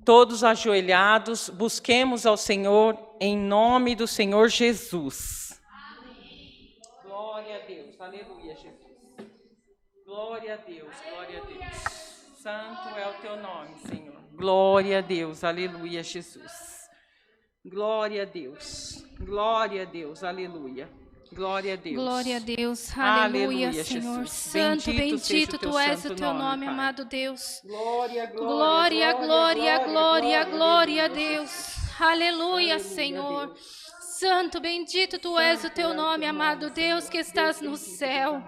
Todos ajoelhados, busquemos ao Senhor em nome do Senhor Jesus. Amém. Glória a Deus, aleluia, Jesus. Glória a Deus, glória a Deus. Santo é o teu nome, Senhor. Glória a Deus, aleluia, Jesus. Glória a Deus, aleluia. Glória a Deus. Glória a Deus, aleluia, Aleluia, Senhor. Jesus. Santo, bendito tu és o santo teu nome, Pai. amado Deus. Glória, Glória, glória, glória, glória a aleluia, Deus. Jesus. Aleluia, Aleluia, Senhor. Deus. Santo, bendito tu és o teu nome, amado Deus, que estás no céu.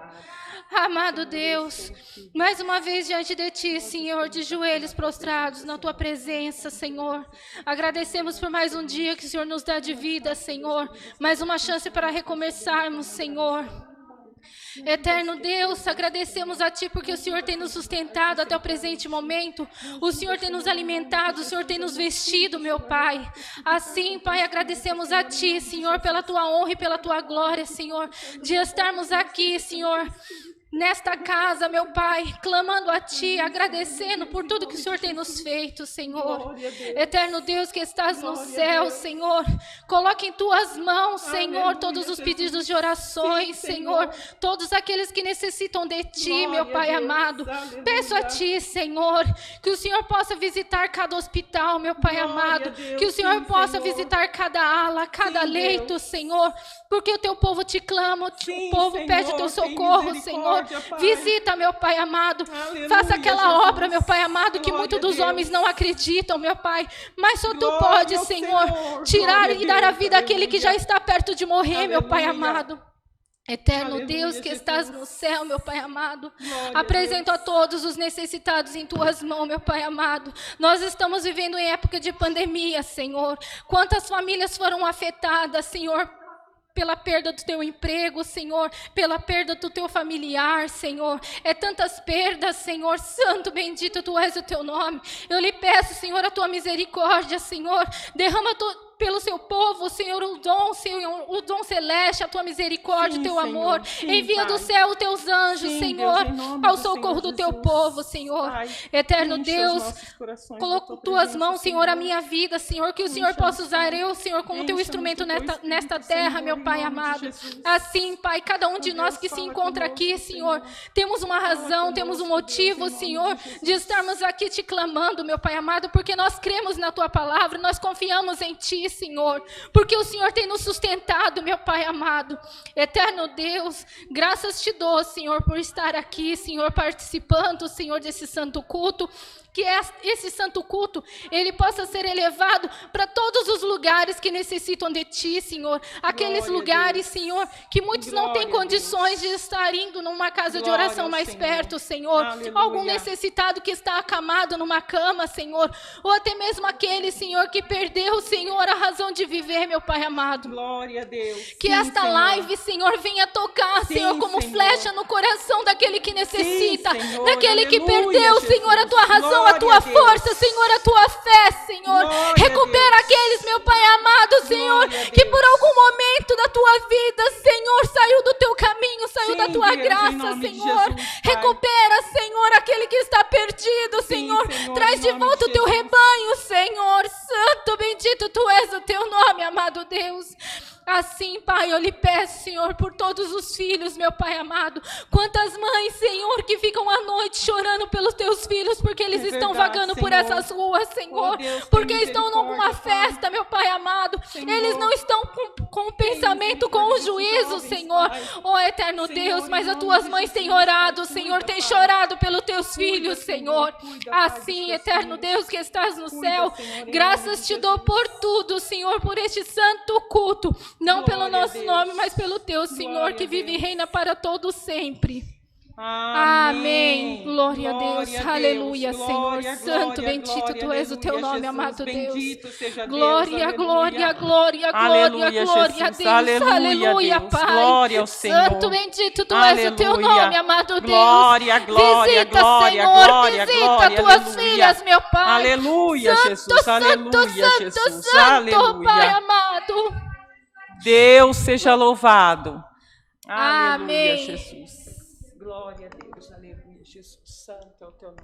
Amado Deus, mais uma vez diante de Ti, Senhor, de joelhos prostrados na Tua presença, Senhor. Agradecemos por mais um dia que o Senhor nos dá de vida, Senhor. Mais uma chance para recomeçarmos, Senhor. Eterno Deus, agradecemos a Ti porque o Senhor tem nos sustentado até o presente momento. O Senhor tem nos alimentado, o Senhor tem nos vestido, meu Pai. Assim, Pai, agradecemos a Ti, Senhor, pela Tua honra e pela Tua glória, Senhor, de estarmos aqui, Senhor, nesta casa, meu Pai, clamando a Ti, agradecendo por tudo que o Senhor tem nos feito, Senhor. Eterno Deus que estás no céu, Senhor, coloque em Tuas mãos, Senhor, todos os pedidos de orações, Senhor, todos aqueles que necessitam de Ti, meu Pai amado. Peço a Ti, Senhor, que o Senhor possa visitar cada hospital, meu Pai amado, que o Senhor possa visitar cada ala, cada leito, Senhor, porque o Teu povo te clama, o povo pede o Teu socorro, Senhor. Visita, meu Pai amado. Aleluia, faça aquela Jesus. obra, meu Pai amado, que Glória muitos a dos Deus. homens não acreditam, meu Pai. Mas só Tu Glória pode, ao Senhor, Senhor. tirar Glória a e dar a Deus. vida àquele que já Aleluia. está perto de morrer, meu Pai Aleluia. amado. Eterno Aleluia, Deus que estás Jesus. no céu, meu Pai amado, Glória a apresento a todos os necessitados em Tuas mãos, meu Pai amado. Nós estamos vivendo em época de pandemia, Senhor. Quantas famílias foram afetadas, Senhor, pela perda do Teu emprego, Senhor, pela perda do Teu familiar, Senhor. É tantas perdas, Senhor. Santo, bendito Tu és o Teu nome. Eu lhe peço, Senhor, a Tua misericórdia, Senhor. Derrama pelo Seu povo, Senhor, Senhor, o dom celeste, a Tua misericórdia, Sim, o Teu Senhor. amor. Sim, Envia do Pai. céu os Teus anjos, Sim, Senhor, Deus, em nome ao do socorro Senhor do Teu Jesus. povo, Senhor. Pai, Eterno enche os Deus, nossos corações coloco da em Tua Tuas presença, mãos, Senhor, a minha vida, Senhor, que o Senhor Encha-nos, possa usar Pai. eu, Senhor, como Teu Encha-nos instrumento do Teu nesta Espírito, terra, Senhor, meu em Pai nome de amado. Jesus. Assim, Pai, cada um de Ó nós Deus, que se fala encontra conosco, aqui, Senhor, temos uma Fala razão, temos um conosco, Deus, motivo, em nome Senhor, de Jesus. de estarmos aqui te clamando, meu Pai amado, porque nós cremos na Tua palavra, nós confiamos em Ti, Senhor, porque o Senhor tem nos sustentado, meu Pai amado. Eterno Deus, graças Te dou, Senhor, por estar aqui, Senhor, participando, Senhor, desse santo culto. Que esse santo culto, ele possa ser elevado para todos os lugares que necessitam de Ti, Senhor. Aqueles Glória a lugares, Deus. Senhor, que muitos não têm Glória a condições de estar indo numa casa de Glória oração ao mais Senhor. perto, Senhor. Aleluia. Algum necessitado que está acamado numa cama, Senhor. Ou até mesmo aquele, Senhor, que perdeu, Senhor, a razão de viver, meu Pai amado. Glória a Deus. Que Sim, esta Senhor. live, Senhor, venha tocar, Sim, Senhor, como Senhor. flecha no coração daquele que necessita, Senhor. daquele que Aleluia, perdeu, Jesus. Senhor, a tua razão, Glória a tua a Deus. força, Senhor, a tua fé, Senhor. Glória a Recupera Deus. aqueles, meu Pai amado, Senhor, Glória a que Deus. por algum momento da tua vida, Senhor, saiu do teu caminho, saiu Sim, da tua Deus, em graça, nome de Senhor. Jesus, Pai. Recupera, Senhor, aquele que está perdido, Sim, Senhor. Senhor, Traz em de nome volta de o teu Jesus. rebanho, Senhor. Santo, bendito tu és o teu nome, amado Deus. Assim, Pai, eu lhe peço, Senhor, por todos os filhos, meu Pai amado. Quantas mães, Senhor, que ficam à noite chorando pelos teus filhos, porque eles É estão verdade, vagando por Senhor. essas ruas, Senhor. Oh, Deus, tem Porque estão misericórdia, numa Pai. festa, meu Pai amado. Senhor. Eles não estão com o pensamento, com o misericórdia juízo, desses jovens, Senhor. Pai. Oh, eterno Senhor, Deus, em mas as nome tuas de mães têm Jesus, orado, Pai, Senhor, cuida, têm Pai. chorado pelos teus Cuida, filhos, Senhor, Senhor. cuida, Pai, dos Assim, teus eterno filhos. Deus que estás no Cuida, céu, Senhor, em nome graças de te dou Jesus. por tudo, Senhor, por este santo culto. Não pelo Glória a nosso Deus. nome, mas pelo teu, Senhor, Glória que a vive e Deus. reina para todo sempre. Amém. Glória a Deus. Glória Aleluia, Deus. Senhor. Glória, Santo, glória, bendito glória, tu és o teu aleluia, nome, Jesus. amado Deus. Bendito seja Deus. Glória, Aleluia. glória, glória, Aleluia, glória, glória a Jesus. Deus. Aleluia, Aleluia, Deus. Pai. Glória ao Senhor. Santo, bendito tu és o teu Aleluia. nome, amado Deus. Glória, glória, Visita, glória, Senhor, glória, visita glória, tuas aleluia. filhas, meu Pai. Aleluia, Santo, Jesus. santo, Aleluia, santo, Jesus. santo, Aleluia. Pai amado. Deus seja louvado. Amém. Aleluia, Jesus. Glória a Deus. Aleluia, Jesus. Santo é o teu nome.